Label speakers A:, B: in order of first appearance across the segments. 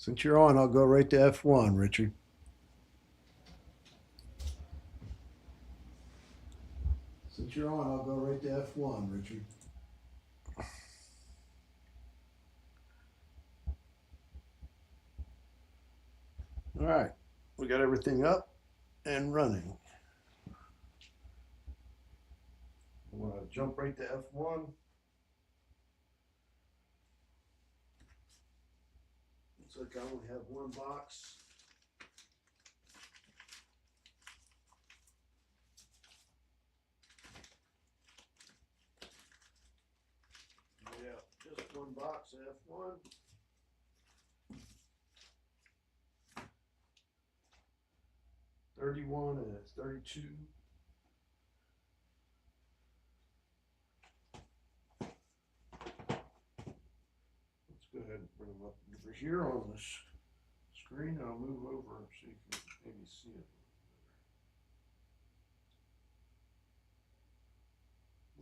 A: Since you're on, I'll go right to F1, Richard. Since you're on, I'll go right to F1, Richard. All right, we got everything up and running. I'm going to jump right to F1. Looks like I only have one box. Yeah, just one box of F1. $31 and it's $32. Let's go ahead and bring them up over here on this screen. I'll move over so you can maybe see it.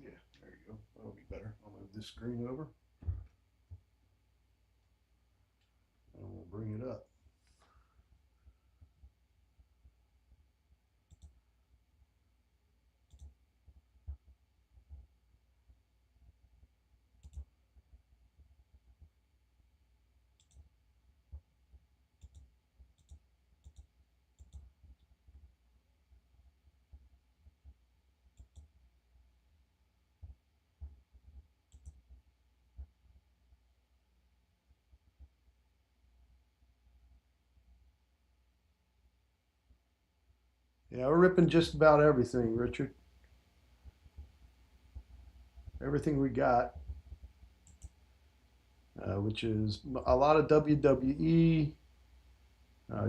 A: Yeah, there you go. That'll be better. I'll move this screen over and we'll bring it up. Yeah, we're ripping just about everything, Richard. Everything we got, which is a lot of WWE,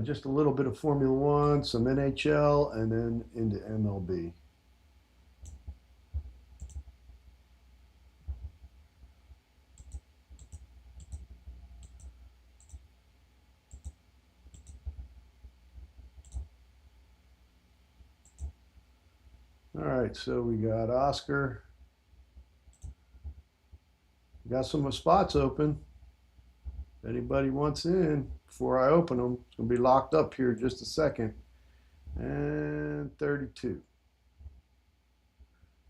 A: just a little bit of Formula One, some NHL, and then into MLB. All right, so we got Oscar. We got some spots open. If anybody wants in before I open them, it's going to be locked up here in just a second. And 32.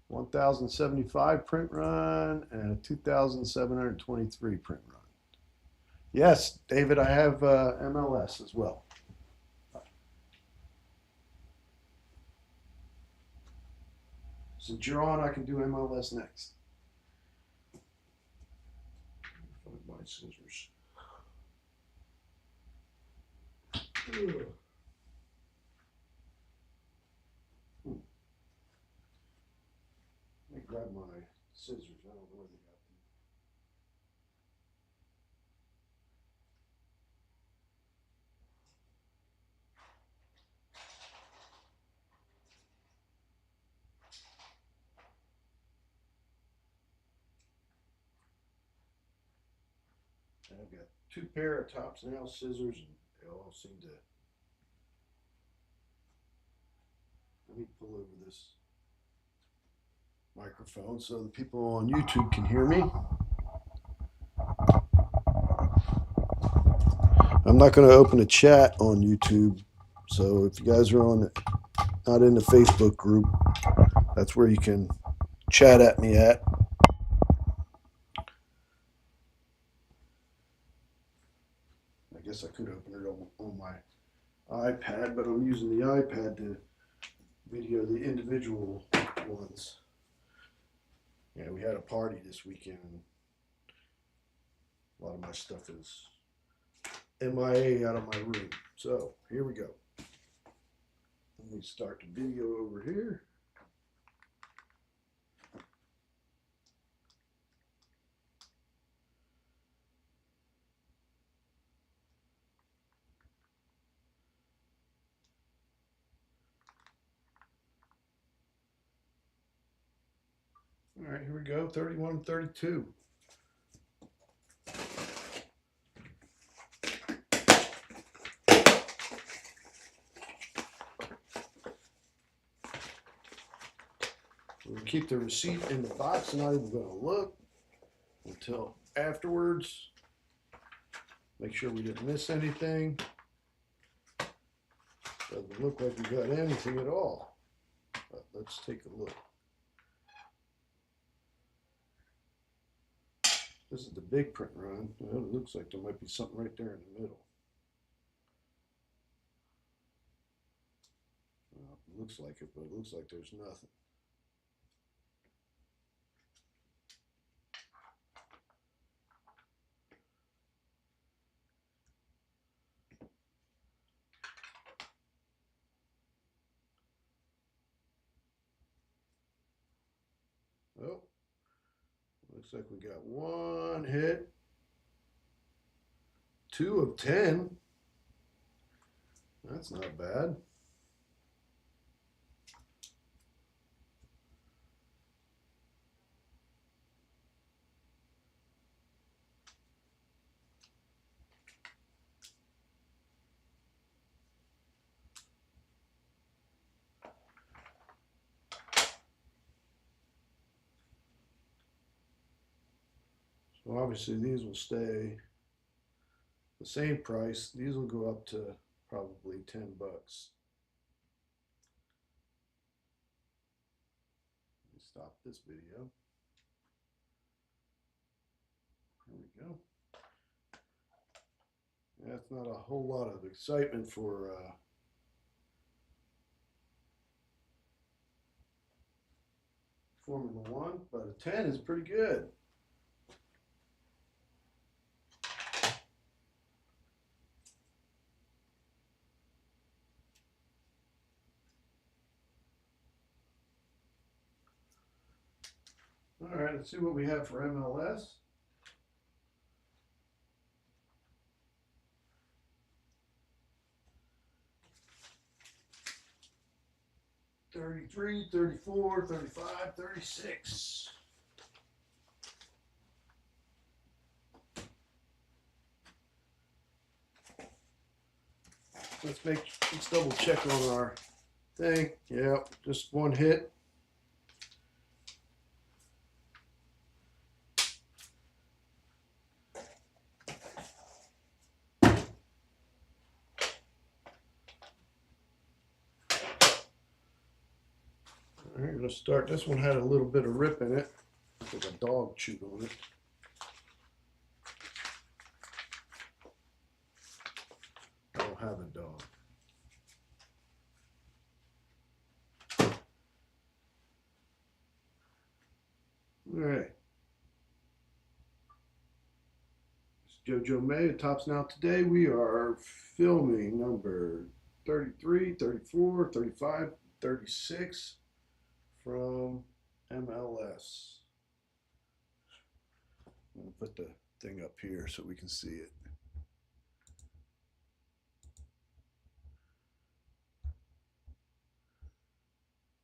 A: 1075 print run and a 2723 print run. Yes, David, I have MLS as well. Since you're on, I can do MLS next. Find my scissors. Ugh. Let me grab my scissors. I don't know where they got them. And I've got two pair of tops nail scissors, and they all seem to. Let me pull over this microphone so the people on YouTube can hear me. I'm not going to open a chat on YouTube, so if you guys are on not in the Facebook group, that's where you can chat at me at. I guess I could open it on my iPad, but I'm using the iPad to video the individual ones. Yeah, we had a party this weekend. A lot of my stuff is MIA out of my room. So here we go. Let me start the video over here. All right, here we go. 31, 32. We'll keep the receipt in the box. Not even going to look until afterwards. Make sure we didn't miss anything. Doesn't look like we got anything at all. But let's take a look. This is the big print run. Well, it looks like there might be something right there in the middle. Well, it looks like it, but it looks like there's nothing. Oh, looks like we got one hit. 2 of 10. That's not bad. So obviously these will stay the same price. These will go up to probably 10 bucks. Let me stop this video. There we go. That's not a whole lot of excitement for Formula One, but a 10 is pretty good. All right, let's see what we have for MLS. $33, $34, $35, $36. Let's double check on our thing. Yeah, just one hit. All right, let's start. This one had a little bit of rip in it. Like a dog chewed on it. I don't have a dog. All right. It's JoJo May. It tops now today. We are filming number 33, 34, 35, 36 from MLS. I'm going to put the thing up here so we can see it.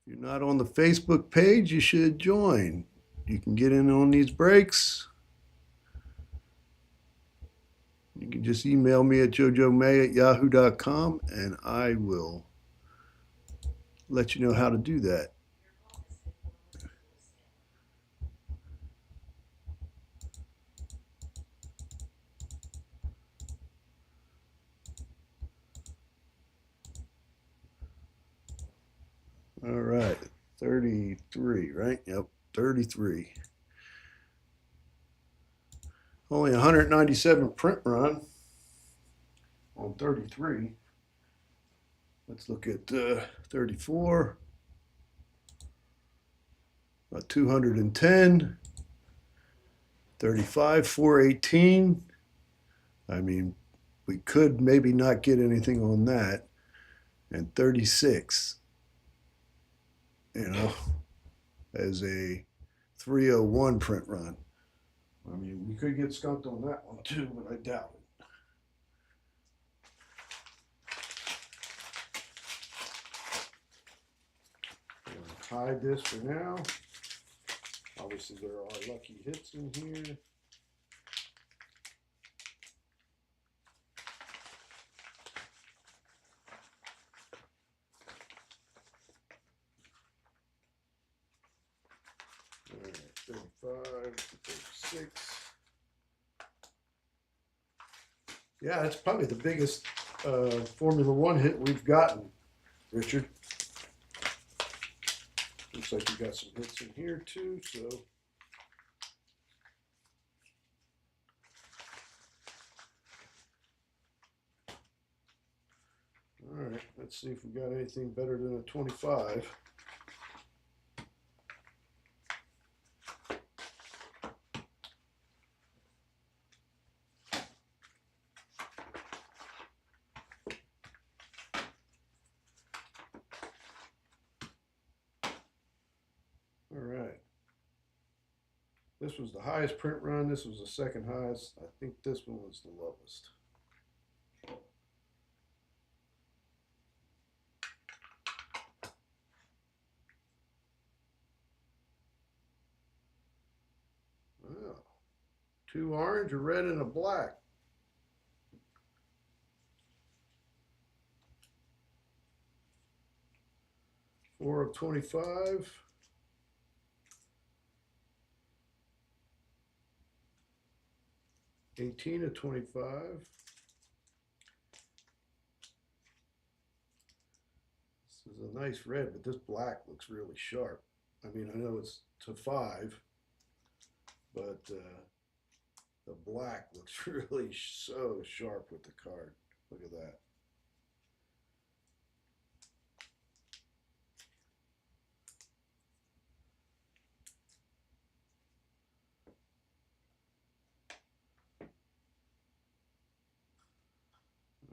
A: If you're not on the Facebook page, you should join. You can get in on these breaks. You can just email me at jojomay@yahoo.com and I will let you know how to do that. All right, 33, right? Yep, 33. Only 197 print run on 33. Let's look at 34. 210. 35, 418. I mean, we could maybe not get anything on that. And 36, you know, as a 301 print run. I mean, we could get skunked on that one too, but I doubt it. I'm gonna hide this for now. Obviously, there are lucky hits in here. All right, 35, 36. Yeah, it's probably the biggest Formula One hit we've gotten, Richard. Looks like we got some hits in here too, so. All right, let's see if we got anything better than a 25. All right. This was the highest print run. This was the second highest. I think this one was the lowest. Wow. 2 orange, a red, and a black. Four of 25. 18 of 25. This is a nice red, but this black looks really sharp. I mean, I know it's to 5, but the black looks really so sharp with the card. Look at that.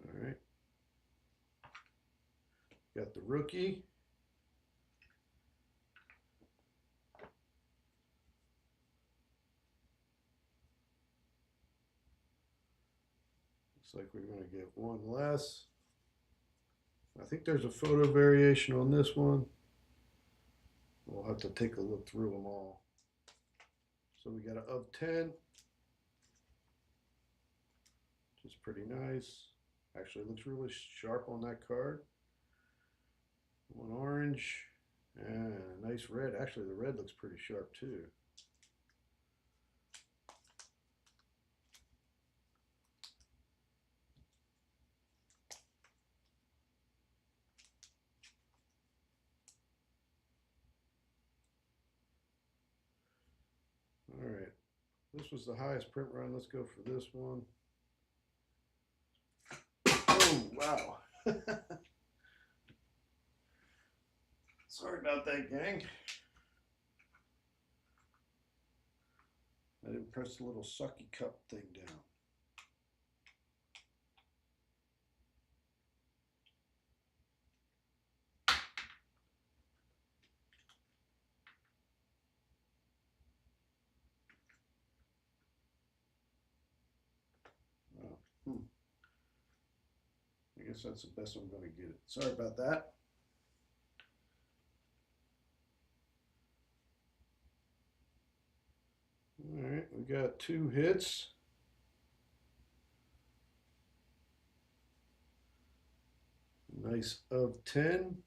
A: All right. Got the rookie. Looks like we're going to get one less. I think there's a photo variation on this one. We'll have to take a look through them all. So we got an of 10, which is pretty nice. Actually looks really sharp on that card. One orange and a nice red. Actually, the red looks pretty sharp too. All right, this was the highest print run. Let's go for this one. Oh, wow. Sorry about that, gang. I didn't press the little sucky cup thing down. Oh, I guess that's the best I'm going to get it. Sorry about that. All right, we got 2 hits. Nice of 10.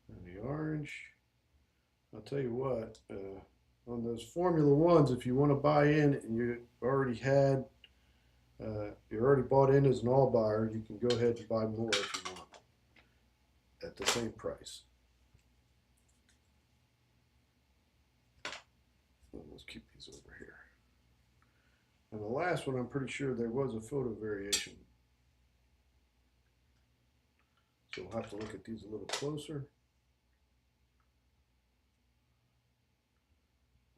A: And the orange. I'll tell you what, on those Formula Ones, if you want to buy in and you already had, you're already bought in as an all buyer, you can go ahead and buy more if you want at the same price. And let's keep these over here. And the last one, I'm pretty sure there was a photo variation. So we'll have to look at these a little closer.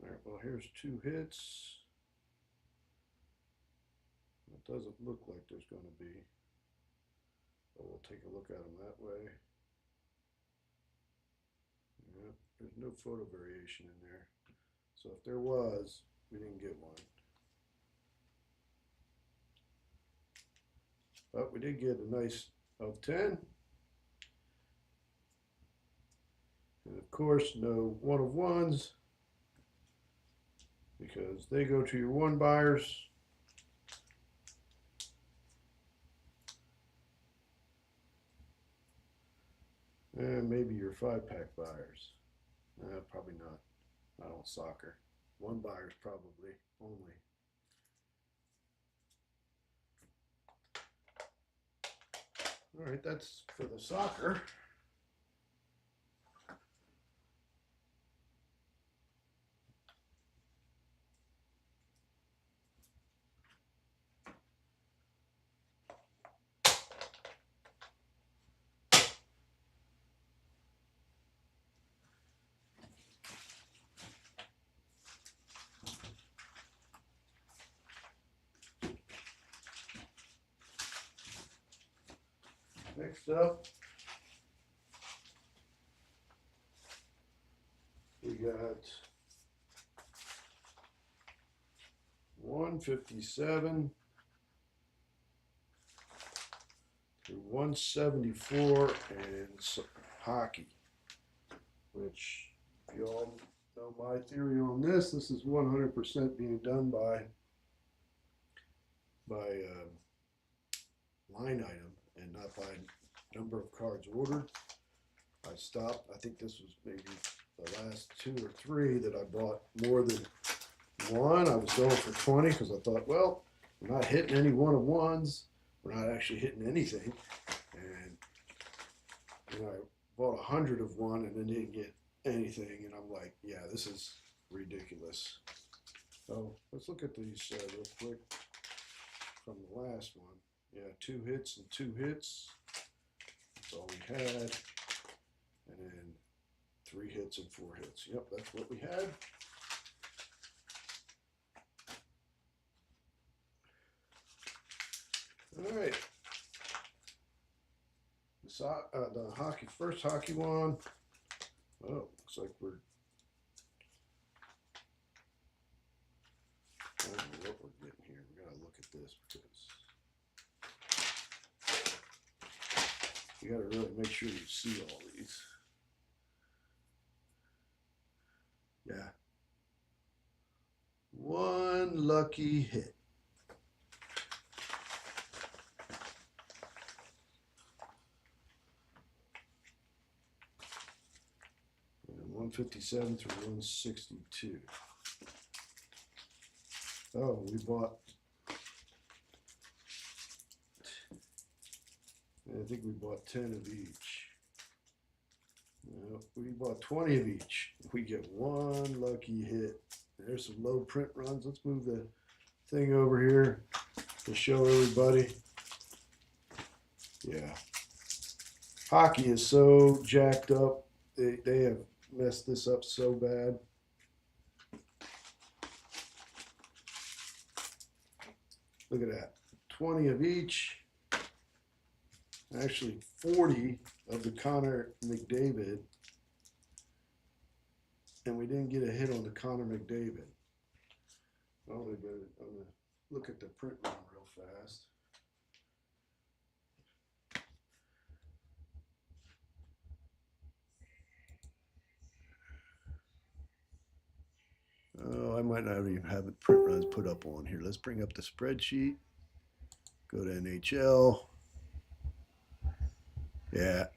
A: All right, well, here's 2 hits. It doesn't look like there's going to be, but we'll take a look at them that way. Yeah, there's no photo variation in there. So if there was, we didn't get one. But we did get a nice of 10. And of course, no 1 of 1s, because they go to your 1 buyers. Maybe your 5-pack buyers. Probably not. Not on soccer. One buyer's probably only. All right, that's for the soccer. Next up, we got 157 through 174 and hockey, which you all know my theory on this. This is 100% being done by line item and not by number of cards ordered. I stopped. I think this was maybe the last 2 or 3 that I bought more than one. I was going for 20 because I thought, well, we're not hitting any 1-of-1s. We're not actually hitting anything. And I bought 100 of one and then didn't get anything. And I'm like, yeah, this is ridiculous. So let's look at these real quick from the last one. Yeah, 2 hits and 2 hits. That's all we had. And then 3 hits and 4 hits. Yep, that's what we had. All right. The first hockey one. Oh, looks like we're. I don't know what we're getting here. We gotta look at this because you gotta really make sure you see all these. Yeah. One lucky hit. And 157 through 162. Oh, we bought. I think we bought 10 of each. No, we bought 20 of each. We get one lucky hit. There's some low print runs. Let's move the thing over here to show everybody. Yeah. Hockey is so jacked up. They have messed this up so bad. Look at that. 20 of each. Actually 40 of the Connor McDavid. And we didn't get a hit on the Connor McDavid. I'm gonna look at the print run real fast. Oh, I might not even have the print runs put up on here. Let's bring up the spreadsheet. Go to NHL. Yeah,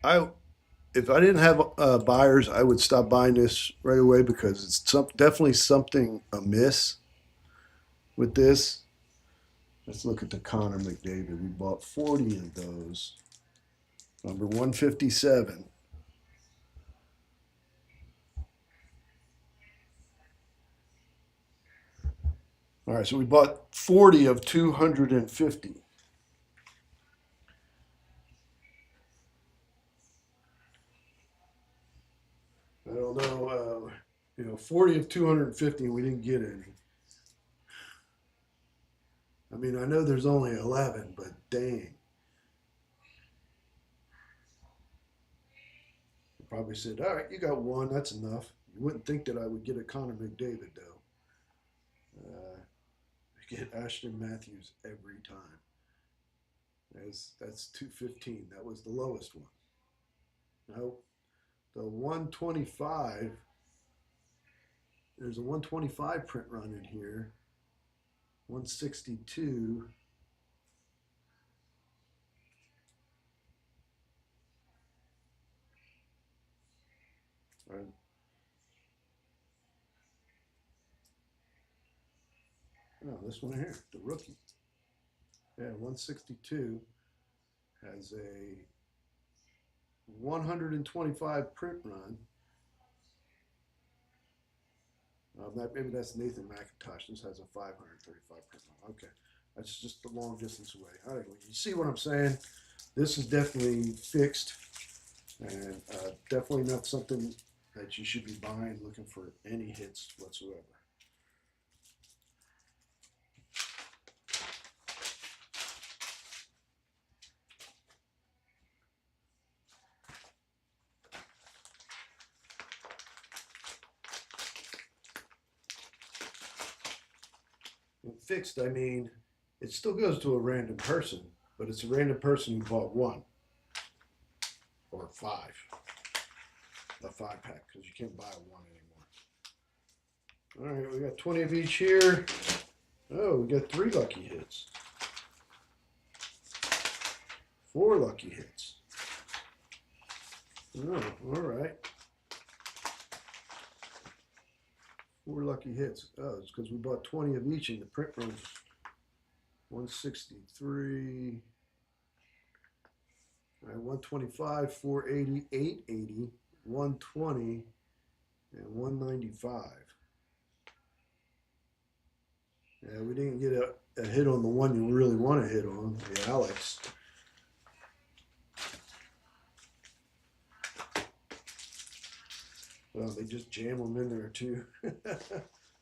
A: if I didn't have buyers, I would stop buying this right away because it's definitely something amiss with this. Let's look at the Connor McDavid. We bought 40 of those. Number 157. All right, so we bought 40 of 250. I don't know, 40 of 250, and we didn't get any. I mean, I know there's only 11, but dang. I probably said, all right, you got one, that's enough. You wouldn't think that I would get a Connor McDavid, though. I get Ashton Matthews every time. That's 215. That was the lowest one. No, the 125. There's a 125 print run in here. 162. Right. Oh, this one here, the rookie. Yeah, 162 has a 125 print run. Maybe that's Nathan McIntosh. This has a 535 print run. Okay, that's just a long distance away. All right, you see what I'm saying? This is definitely fixed, and definitely not something that you should be buying looking for any hits whatsoever. And fixed, I mean, it still goes to a random person, but it's a random person who bought one or five, a 5-pack, because you can't buy one anymore. All right, we got 20 of each here. Oh, we got 3 lucky hits, 4 lucky hits. Oh, all right. 4 lucky hits. Oh, it's because we bought 20 of each and the print runs 163. All right, 125, 480, 880, 120, and 195. Yeah, we didn't get a hit on the one you really want to hit on, the Alex. Well, they just jam them in there too.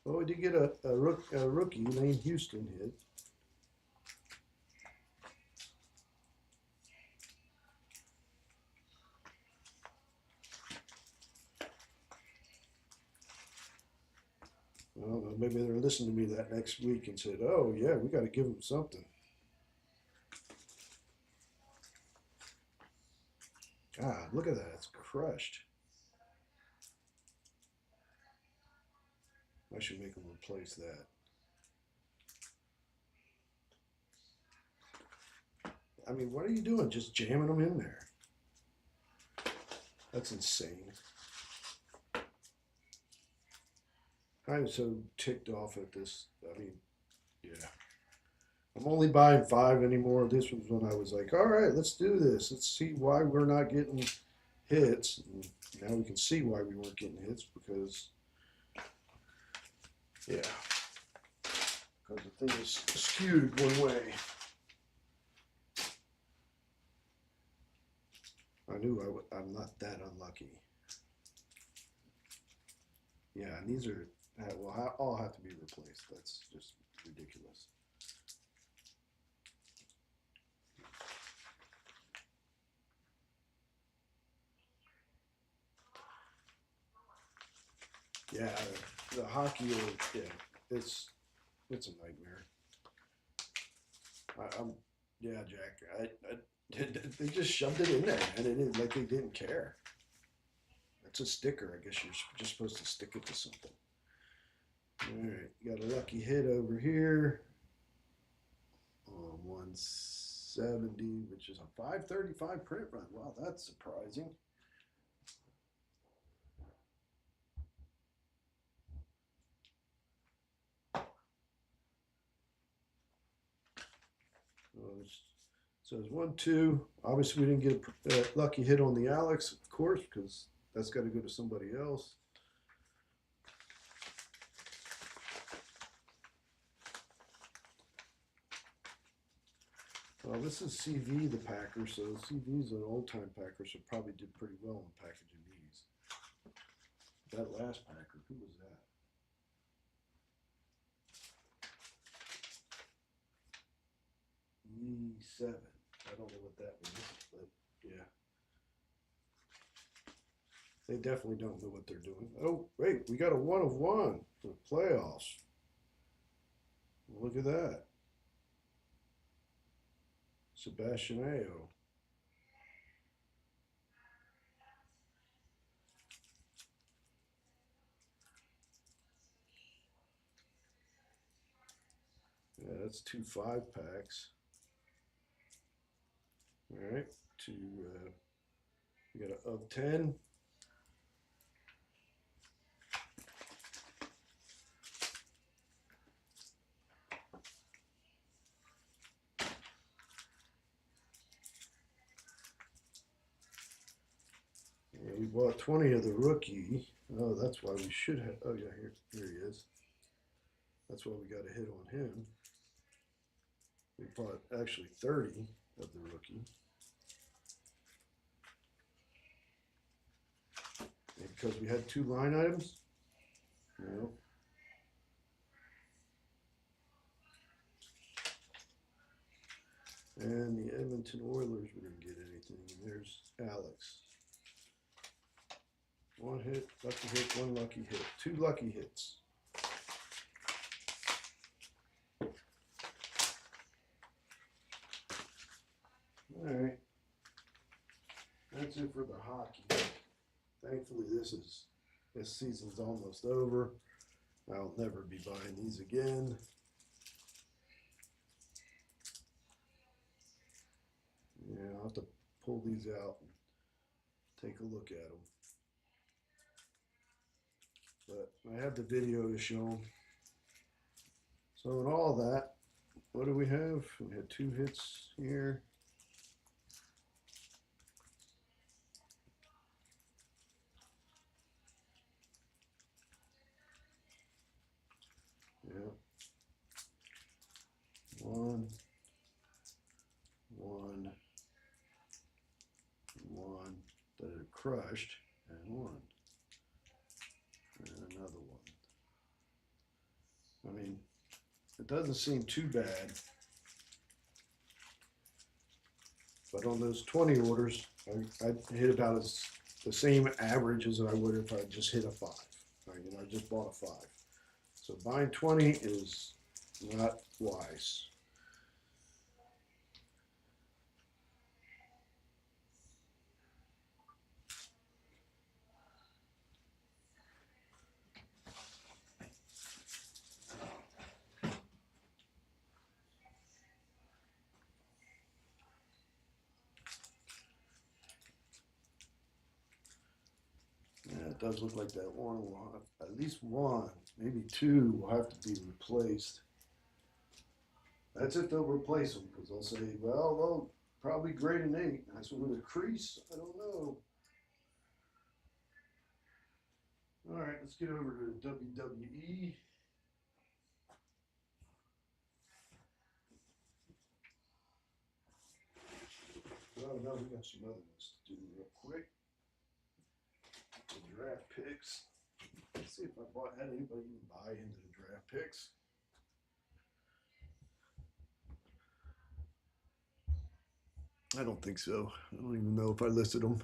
A: Well, we did get a rookie named Houston hit. Well, maybe they're listening to me that next week and said, "Oh yeah, we got to give them something." God, look at that! It's crushed. I should make them replace that. I mean, what are you doing? Just jamming them in there? That's insane. I'm so ticked off at this. I mean, yeah. I'm only buying 5 anymore. This was when I was like, all right, let's do this. Let's see why we're not getting hits. And now we can see why we weren't getting hits because, yeah, because the thing is skewed one way. I knew I'm not that unlucky. Yeah, and these are, well, all have to be replaced. That's just ridiculous. Yeah, the hockey, yeah, it's a nightmare. I'm, yeah, Jack. They just shoved it in there, and it is like they didn't care. It's a sticker. I guess you're just supposed to stick it to something. All right, you got a lucky hit over here on 170, which is a 535 print run. Wow, that's surprising. Well, so it's 1-2. Obviously, we didn't get a lucky hit on the Alex, of course, because that's got to go to somebody else. Well, this is CV, the packer, so CV's an old-time packer, so probably did pretty well in packaging these. That last packer, who was that? E7. I don't know what that means, but yeah. They definitely don't know what they're doing. Oh, wait, we got a 1 of 1 for the playoffs. Look at that. Sebastian Ayo. Yeah, that's 2 5-packs. All right, we got a of 10. bought 20 of the rookie. Oh, that's why we should have. Oh, yeah, here he is. That's why we got a hit on him. We bought actually 30 of the rookie. And because we had 2 line items? No. And the Edmonton Oilers, we didn't get anything. There's Alex. 1 hit, lucky hit, 1 lucky hit. 2 lucky hits. Alright. That's it for the hockey. Thankfully this season's almost over. I'll never be buying these again. Yeah, I'll have to pull these out and take a look at them. But I have the video to show them. So in all that, what do we have? We had 2 hits here. Yeah. 1, 1, 1 that are crushed, and 1. And another 1. I mean, it doesn't seem too bad. But on those 20 orders, I hit about the same average as I would if I just hit a 5. I just bought a 5. So buying 20 is not wise. Yeah, it does look like that one will have, at least 1, maybe 2 will have to be replaced. That's if they'll replace them, because they'll say, well, they'll probably grade an 8. That's with a crease. I don't know. All right, let's get over to WWE. Oh no, we got some other ones to do real quick. The draft picks. Let's see if had anybody even buy into the draft picks. I don't think so. I don't even know if I listed them.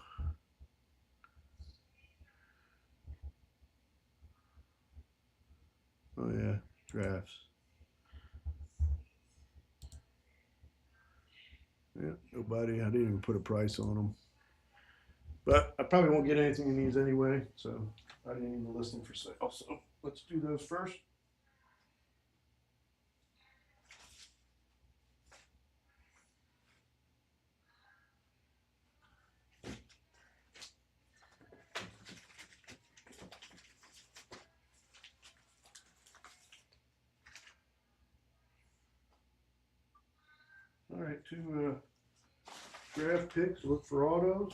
A: Oh yeah, drafts. Yeah, nobody. I didn't even put a price on them. But I probably won't get anything in these anyway, so I didn't even list them for sale. So let's do those first. All right, 2 draft picks. Look for autos.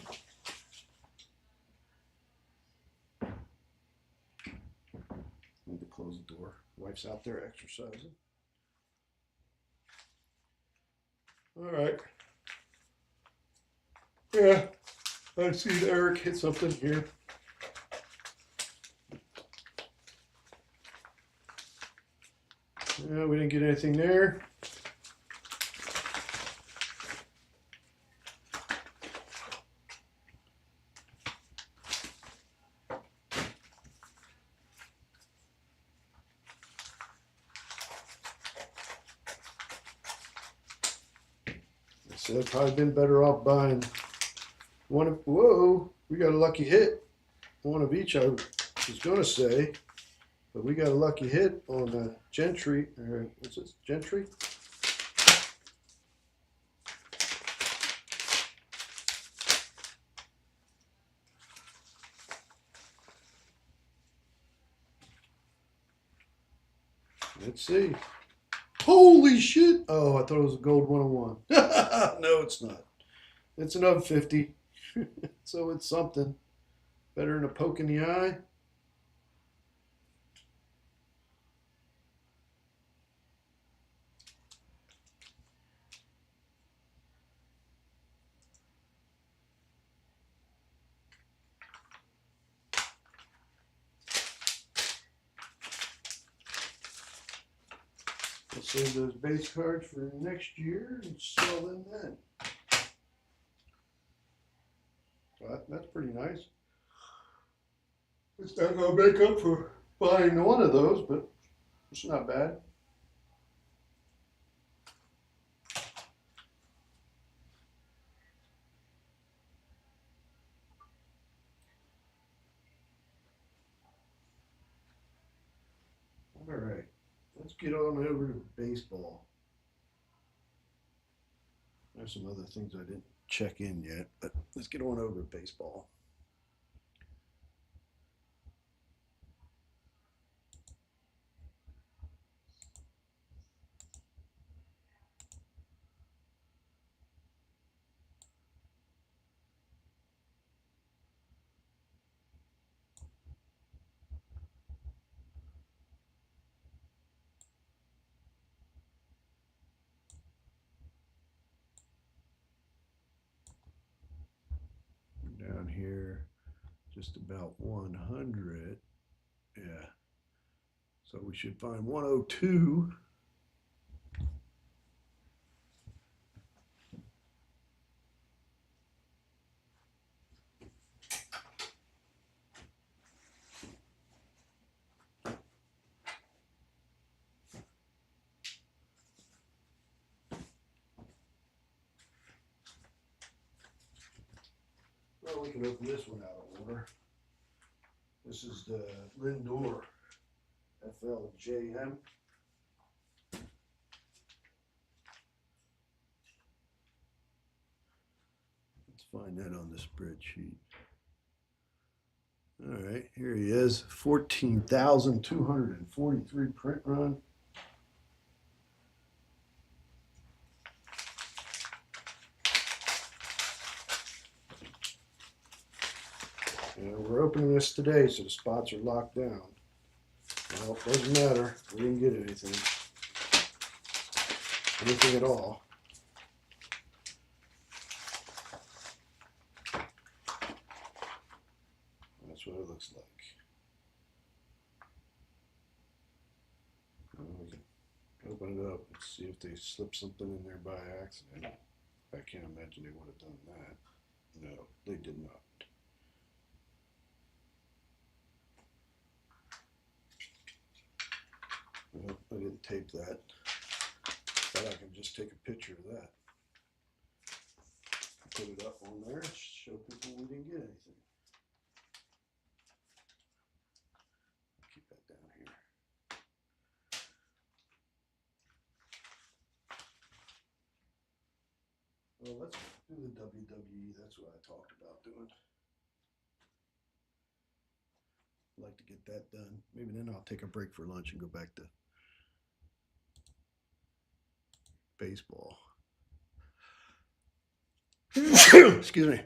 A: Need to close the door. Wife's out there exercising. All right. Yeah, I see Eric hit something here. Yeah, we didn't get anything there. So I've probably been better off buying one of, whoa, we got a lucky hit. 1 of each, I was going to say, but we got a lucky hit on the Gentry, what's this, Gentry? Let's see. Holy shit! Oh, I thought it was a gold 101. No, it's not. It's another 50. So it's something. Better than a poke in the eye. We'll save those base cards for next year and sell them then. So that's pretty nice. It's not going to make up for buying one of those, but it's not bad. All right, let's get on over to baseball. There's some other things I didn't check in yet, but let's get on over to baseball. Down here, just about 100. Yeah. So we should find 102. Well, we can open this one out of order. This is the Lindor FLJM. Let's find that on the spreadsheet. All right, here he is, 14,243 print run. And we're opening this today, so the spots are locked down. Well, it doesn't matter. We didn't get anything at all. That's what it looks like. We can open it up and see if they slipped something in there by accident. I can't imagine they would have done that. No, they did not. Well, I didn't tape that, but I can just take a picture of that. Put it up on there, show people we didn't get anything. Keep that down here. Well, let's do the WWE. That's what I talked about doing. I'd like to get that done. Maybe then I'll take a break for lunch and go back to baseball. Excuse me.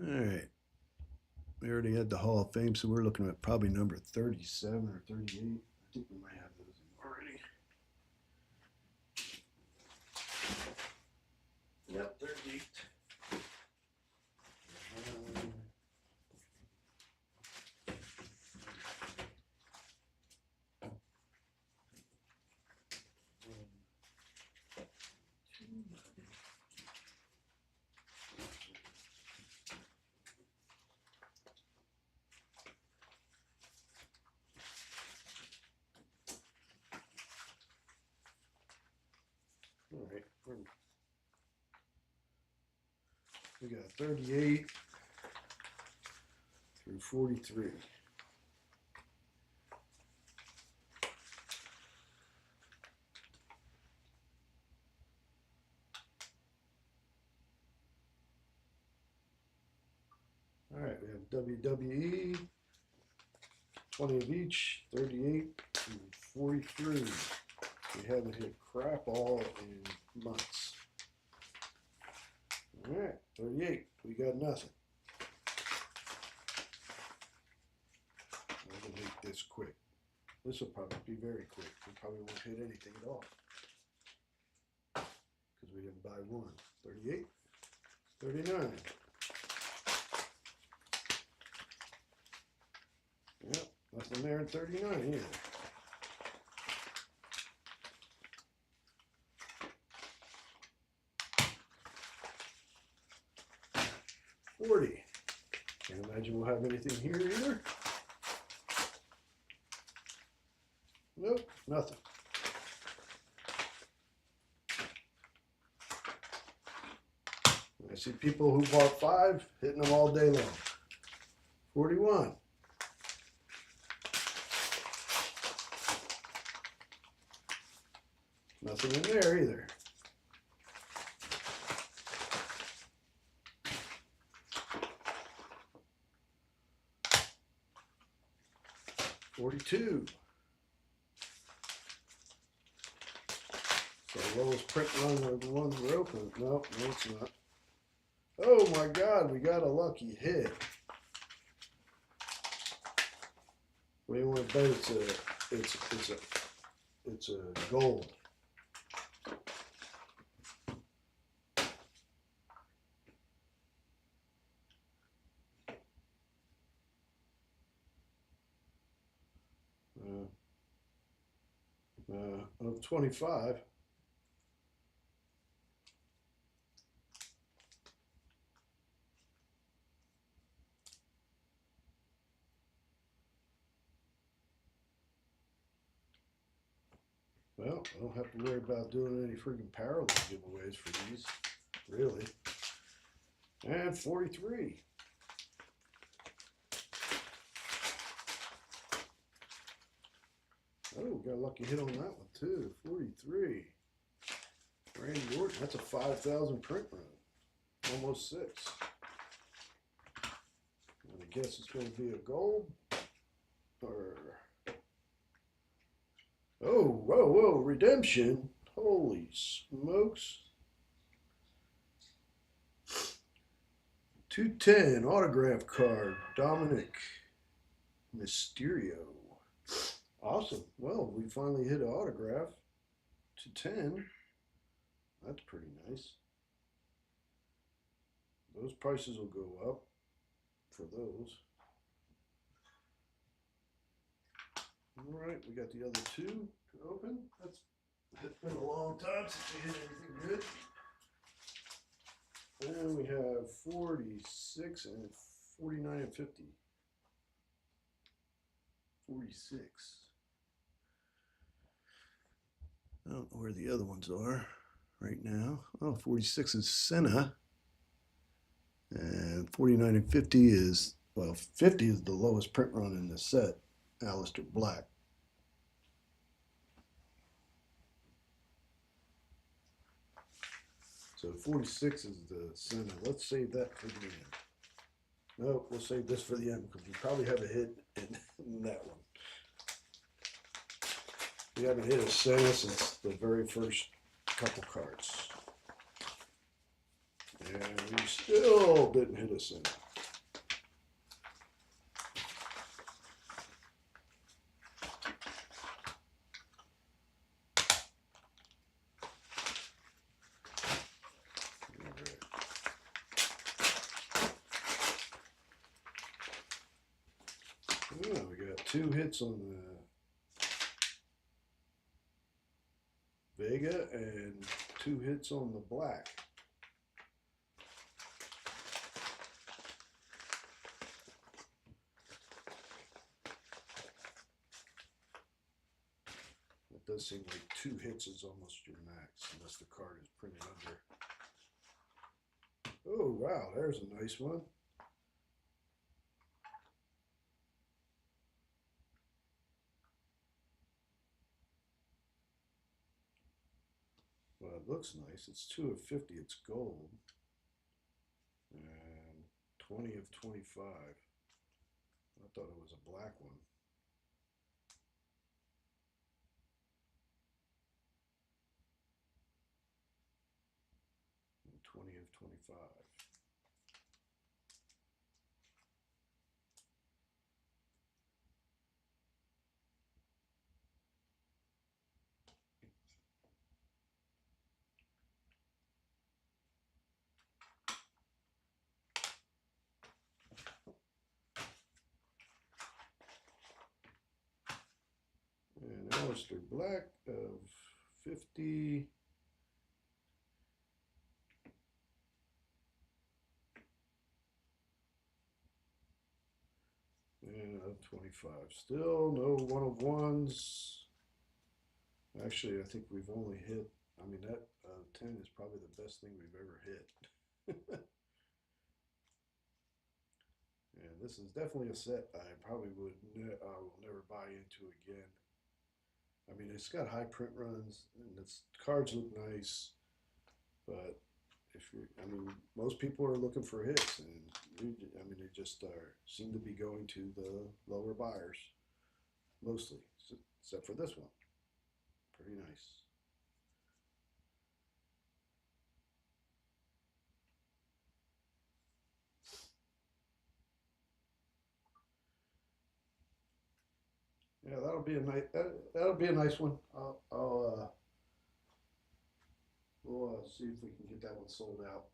A: All right. We already had the Hall of Fame, so we're looking at probably number 37 or 38. I think we might have those in already. Yep, 38. All right, we got 38 through 43. All right, we have WWE, 20 of each, 38 through 43. We haven't hit crap all in months. All right, 38. We got nothing. I'm gonna make this quick. This will probably be very quick. We probably won't hit anything at all because we didn't buy one. 38, 39. Yep, nothing there in 39 either. 40. Can't imagine we'll have anything here either. Nope, nothing. I see people who bought 5 hitting them all day long. 41. Nothing in there either. 42. So the lowest print run are the ones we're open. Nope, no it's not. Oh my God, we got a lucky hit. What do you want to bet it's a gold. Of 25. Well, I don't have to worry about doing any freaking parallel giveaways for these, really. And 43. Oh, got a lucky hit on that one too. 43. Randy Orton, that's a 5,000 print run. Almost 6. And I guess it's going to be a gold. Or... Oh, whoa, redemption. Holy smokes. 210 autograph card. Dominic Mysterio. Awesome. Well, we finally hit an autograph to 10. That's pretty nice. Those prices will go up for those. All right, we got the other 2 to open. It's been a long time since we hit anything good. And we have 46 and 49 and 50. 46. I don't know where the other ones are right now. Oh, 46 is Senna. And 49 and 50 is, well, 50 is the lowest print run in the set, Aleister Black. So 46 is the Senna. Let's save that for the end. No, we'll save this for the end because we probably have a hit in that one. We haven't hit a Senna since the very first couple cards. And we still didn't hit a Senna. Oh, we got 2 hits on the Vega and 2 hits on the Black. It does seem like 2 hits is almost your max, unless the card is printed under. Oh, wow, there's a nice one. Well, it looks nice. It's 2 of 50. It's gold. And 20 of 25. I thought it was a black one. 25. And Alistair Black of 50. And 25. Still no one of ones. Actually, I think we've only hit, I mean, that 10 is probably the best thing we've ever hit. And this is definitely a set I probably I will never buy into again. I mean, it's got high print runs and its cards look nice, but if you, I mean, most people are looking for hits, and I mean, they just seem to be going to the lower buyers mostly, except for this one. Pretty nice. Yeah, that'll be a nice. That'll be a nice one. We'll see if we can get that one sold out.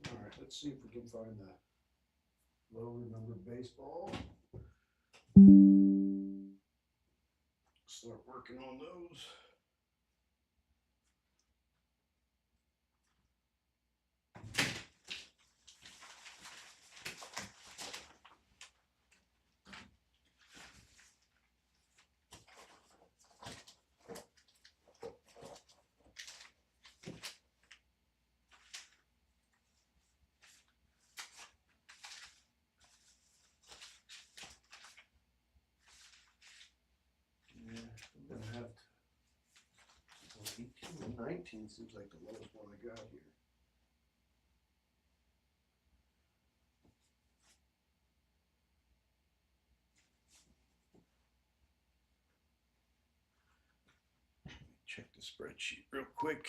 A: All right, let's see if we can find the lower numbered baseball. Start working on those. Yeah, I'm gonna have to. Well, 18 and 19 seems like the lowest one I got here. Check the spreadsheet real quick.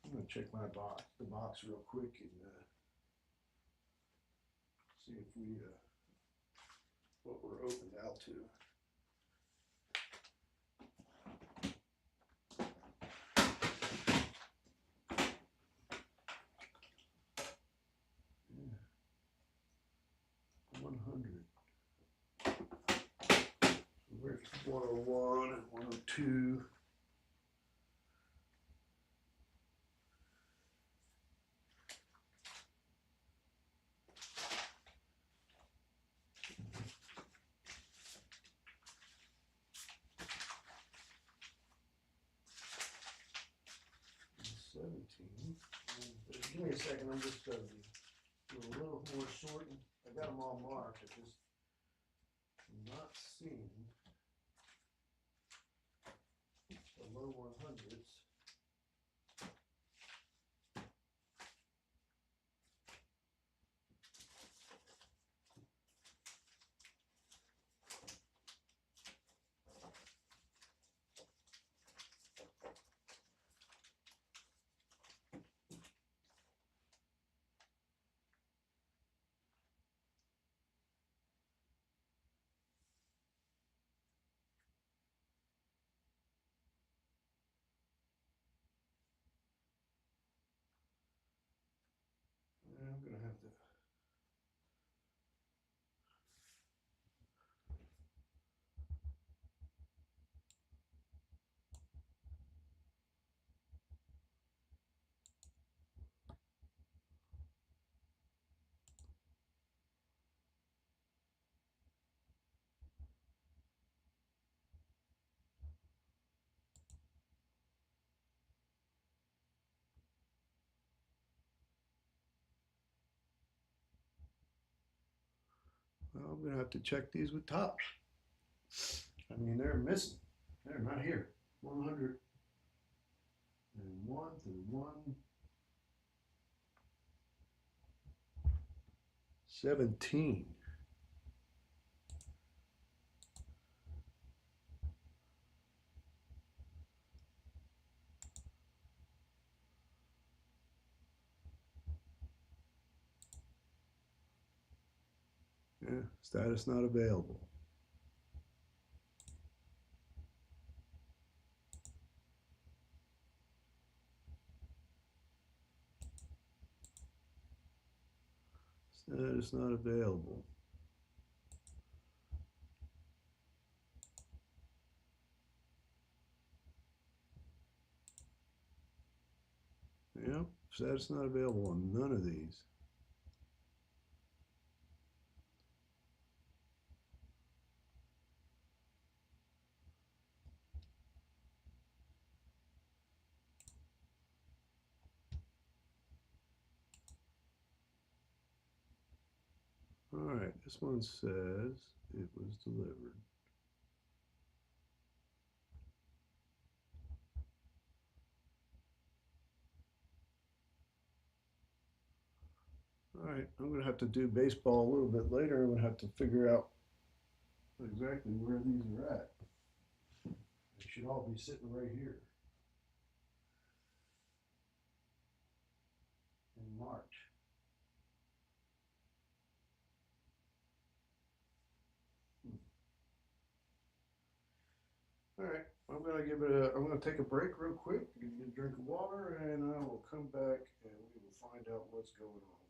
A: I'm gonna check the box real quick, and see if we what we're opened out to. Yeah. 100. Where's 101 and 102? Give me a second. I'm just going to do a little more sorting. I got them all marked. I just not seeing the low 100s. I'm going to have to. Well, I'm going to have to check these with tops. I mean, they're missing. They're not here. 100. And 1 through 1. 17. Yeah, status not available. Status not available. Yeah, status not available on none of these. All right, this one says it was delivered. All right, I'm going to have to do baseball a little bit later. I'm going to have to figure out exactly where these are at. They should all be sitting right here in March. All right, I'm gonna take a break real quick, get a drink of water, and I will come back and we will find out what's going on.